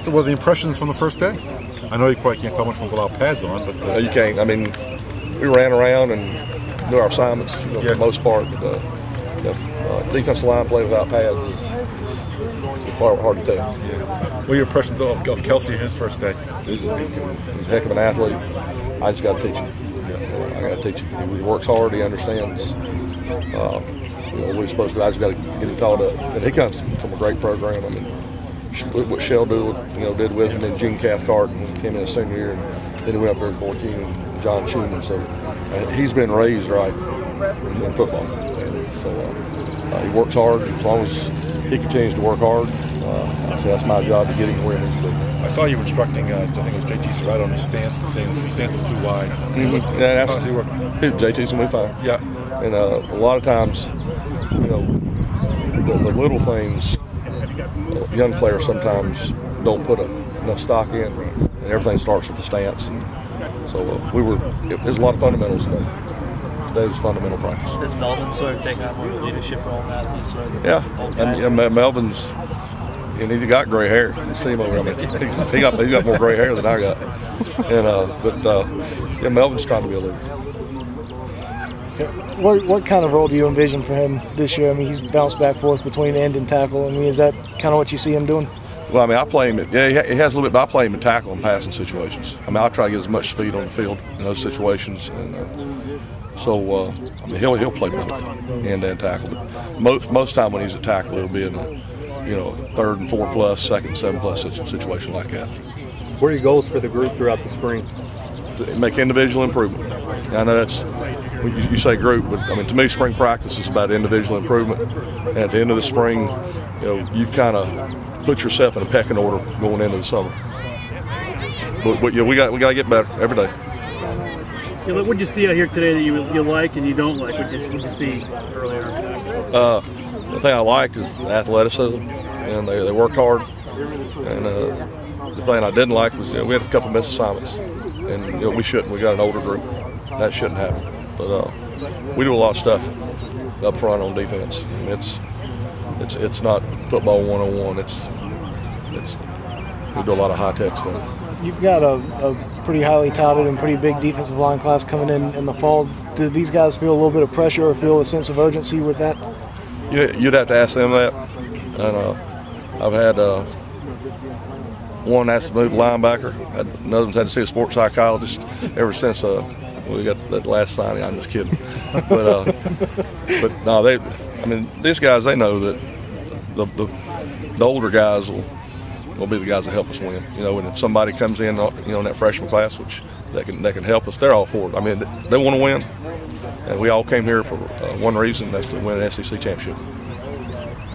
So what are the impressions from the first day? I know you probably can't tell much from without pads on, but no, you can't. I mean, we ran around and knew our assignments for the most part. But the defensive line play without pads it's hard to tell. Yeah. What are your impressions of Kelsey in his first day? He's a heck of an athlete. I just got to teach him. I got to teach him. He works hard. He understands. What he's supposed to do. I just got to get him taught up. And he comes from a great program. I mean, what Shell did with him and Gene Cathcart when he came in his senior year, and then he went up there with 14 and John Schumann. So he's been raised right in football. And so he works hard. As long as he continues to work hard, so that's my job to get him where he needs to be. I saw you instructing, I think it was JT Serrato on his stance, saying his stance was too wide. Yeah, that's JT's going to be fine. Yeah. And a lot of times, the little things, young players sometimes don't put enough stock in, and everything starts with the stance. And so there's a lot of fundamentals today. Today was fundamental practice. Does Melvin sort of take on more leadership role in that? He's sort of Melvin's, and he's got gray hair. You see him over there. I mean, he got more gray hair than I got. And Melvin's trying to be a leader. What kind of role do you envision for him this year? I mean, he's bounced back forth between end and tackle. I mean, is that kind of what you see him doing? Well, I mean, I play him. He has a little bit, but I play him in tackle and passing situations. I mean, I try to get as much speed on the field in those situations, and I mean, he'll play both end and tackle. But most time when he's at tackle, it'll be in a third and 4+, second and 7+ situation like that. What are your goals for the group throughout the spring? To make individual improvement. I know that's. You say group, but I mean, to me, spring practice is about individual improvement. And at the end of the spring, you've kind of put yourself in a pecking order going into the summer. But we got to get better every day. Yeah, what did you see out here today that you like and you don't like? What did you see earlier? The thing I liked is the athleticism, and they worked hard. And the thing I didn't like was we had a couple missed assignments, and we shouldn't. We got an older group. That shouldn't happen. But we do a lot of stuff up front on defense. I mean, it's not football 101. We do a lot of high tech stuff. You've got a pretty highly touted and pretty big defensive line class coming in the fall. Do these guys feel a little bit of pressure or feel a sense of urgency with that? You'd have to ask them that. And I've had one asked to move linebacker. Another one's had to see a sports psychologist ever since we got that last signing. I'm just kidding. But no, these guys, they know that the older guys will be the guys that help us win. And if somebody comes in, in that freshman class, which they can help us, they're all for it. I mean, they want to win, and we all came here for one reason, that's to win an SEC championship.